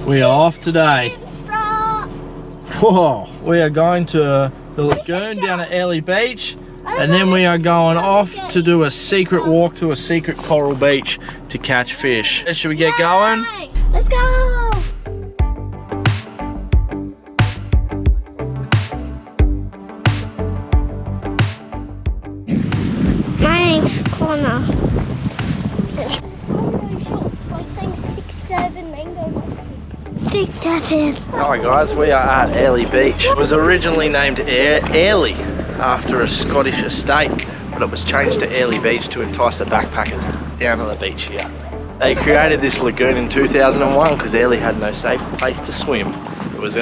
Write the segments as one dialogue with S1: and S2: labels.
S1: We are off today. Whoa, we are going to the lagoon down at Airlie Beach, and then we are going off to do a secret walk to a secret coral beach to catch fish. Should we get going?
S2: Let's go! My name's Connor. I sang 6-7 mango. 6-7.
S1: Hi guys, we are at Airlie Beach. It was originally named Airlie after a Scottish estate, but it was changed to Airlie Beach to entice the backpackers down on the beach here. They created this lagoon in 2001 because Airlie had no safe place to swim. It was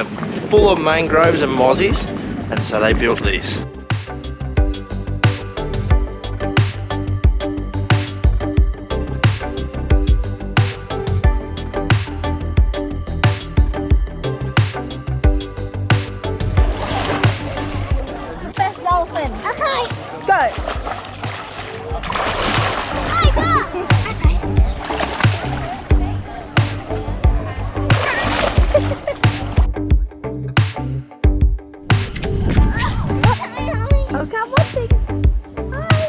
S1: full of mangroves and mozzies, and so they built this.
S2: Dolphin. Okay.
S3: Go. Okay, I'm watching. Hi.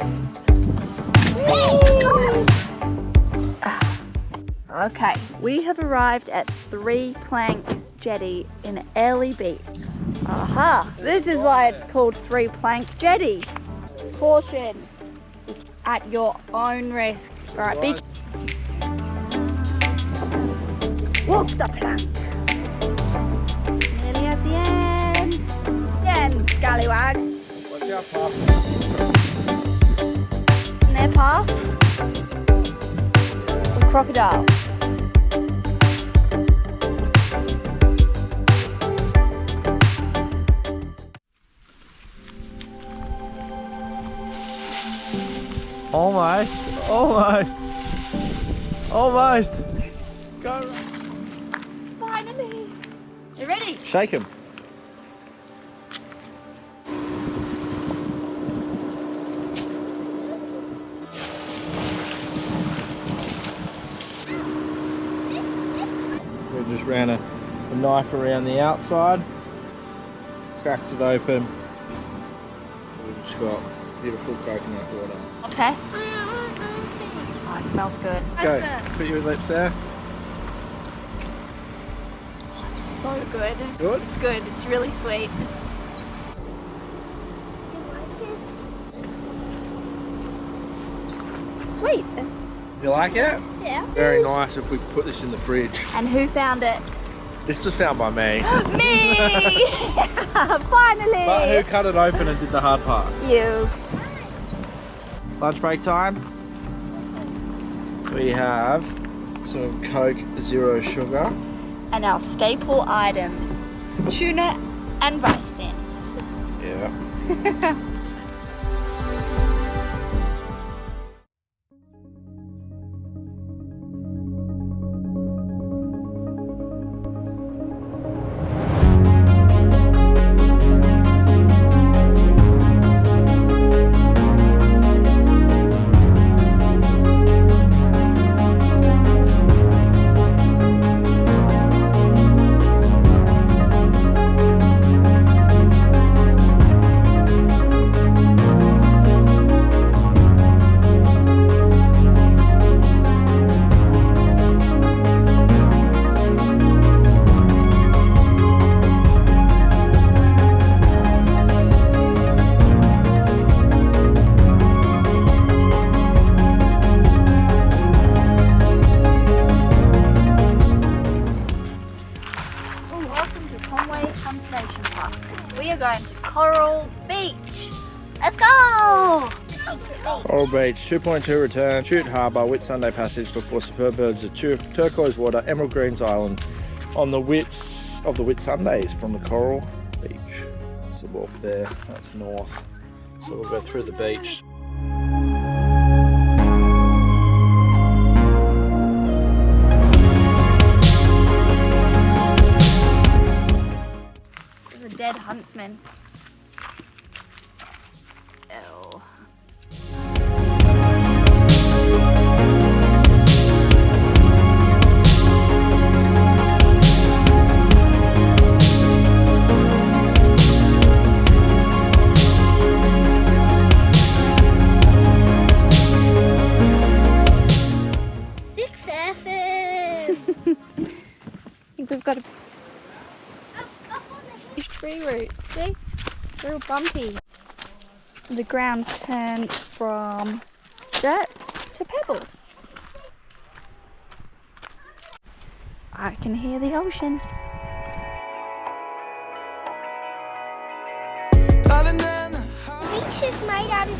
S3: Okay, we have arrived at 3 Planks Jetty in Airlie Beach. Aha! This is why it's called 3 Plank Jetty. Caution, at your own risk. All right, big. Walk the plank. Nearly at the end. Again, scallywag.
S1: Watch out, Puff.
S3: In their path. Or crocodile.
S1: Almost, almost, almost. Go.
S3: Finally. You ready?
S1: Shake him. We just ran a knife around the outside, cracked it open. We've just got beautiful coconut water.
S3: Test. Oh, it smells good.
S1: Go, put your lips there.
S3: Oh, it's so good.
S1: Good?
S3: It's good. It's really sweet. Sweet.
S1: You like it?
S3: Yeah.
S1: Very nice if we put this in the fridge.
S3: And who found it?
S1: This was found by me.
S3: Me! Finally!
S1: But who cut it open and did the hard part?
S3: You.
S1: Lunch break time. We have some Coke Zero Sugar.
S3: And our staple item, tuna and rice thins.
S1: Yeah.
S3: We are going to Coral Beach. Let's go!
S1: Coral Beach, 2.2 return, Shute Harbour, Whitsunday Passage before superb birds of turquoise water, Emerald Greens Island on the Whits of the Whitsundays from the Coral Beach. That's the walk there, that's north. So we'll go through the beach.
S3: There's a dead huntsman. Ew. got a tree roots. See? Real bumpy. The ground's turned from dirt to pebbles. I can hear the ocean.
S2: The beach is made out of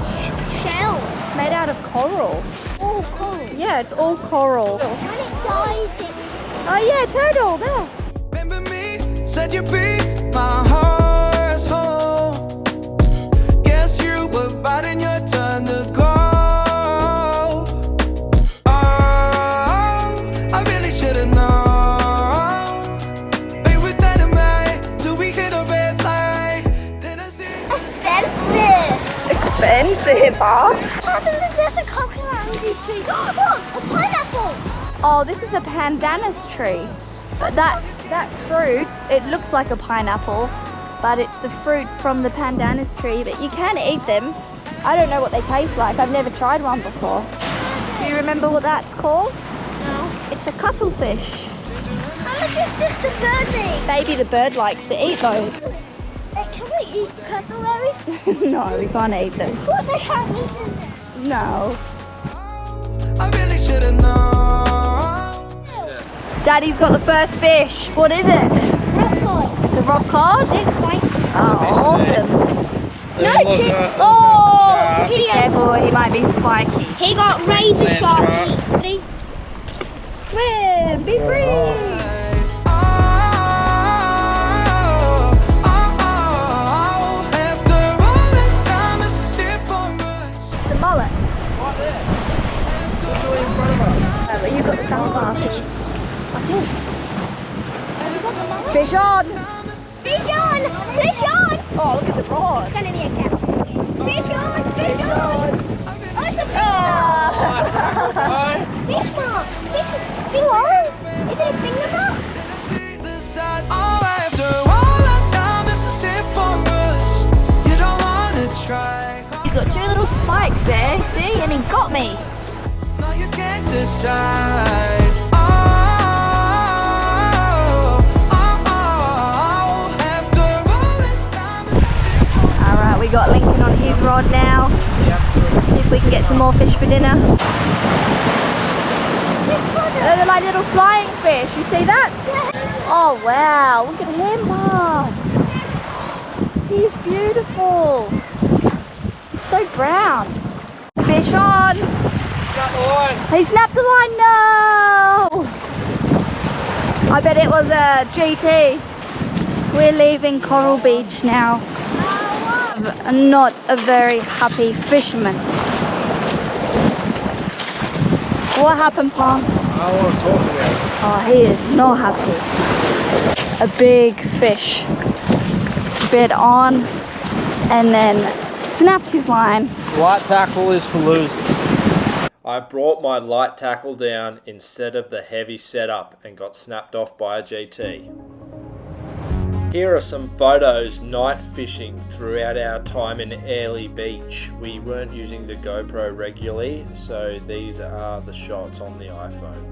S2: shells.
S3: It's made out of coral.
S2: All coral.
S3: Yeah, it's all coral.
S2: When it dies, it's...
S3: Oh yeah, turtle, there.
S4: Remember me, said you'd be my heart's home. Guess you were biting your turn to go. Oh, I really should've known. Be with dynamite till we hit a red light. Then I see
S2: expensive.
S3: Expensive, huh?
S2: There's a coconut on this tree. Look, a pineapple.
S3: Oh, this is a pandanus tree. But that fruit, it looks like a pineapple, but it's the fruit from the pandanus tree, but you can eat them. I don't know what they taste like. I've never tried one before. Do you remember what that's called?
S2: No.
S3: It's a cuttlefish.
S2: How much is this the bird thing?
S3: Maybe the bird likes to eat those.
S2: Can we eat cutleberries?
S3: No, we can't eat them.
S2: What they have eaten them?
S3: No.
S4: I really should've known.
S3: Daddy's got the first fish. What is it?
S2: Rock cod.
S3: It's a rock cod?
S2: It's spiky.
S3: Oh, awesome.
S2: No, chick.
S3: Oh, be careful, he might be spiky.
S2: He got razor sharp teeth. Ready?
S3: Swim, be free. It's the mullet. But you've got the sunglasses. What's in? Fish on!
S2: Fish on! Fish on!
S3: Oh, look at the rod.
S2: It's gonna be a cat. Fish on! Fish on! Oh, it's a fish
S3: Oh.
S2: Fish mark! Fish below! Is it a finger mark?
S3: He's got two little spikes there, see? And he got me.
S4: No, you can't decide.
S3: Alright, we got Lincoln on his rod now. See if we can get some more fish for dinner. They're like little flying fish, you see that? Oh wow, look at him, Mom. He's beautiful. He's so brown. Fish on. He snapped the line, no! I bet it was a GT. We're leaving Coral Beach now. I'm not a very happy fisherman. What happened, Palm?
S1: I want to talk about it.
S3: Oh, he is not happy. A big fish bit on and then snapped his line.
S1: Light tackle is for losers. I brought my light tackle down instead of the heavy setup and got snapped off by a GT. Here are some photos night fishing throughout our time in Airlie Beach. We weren't using the GoPro regularly, so these are the shots on the iPhone.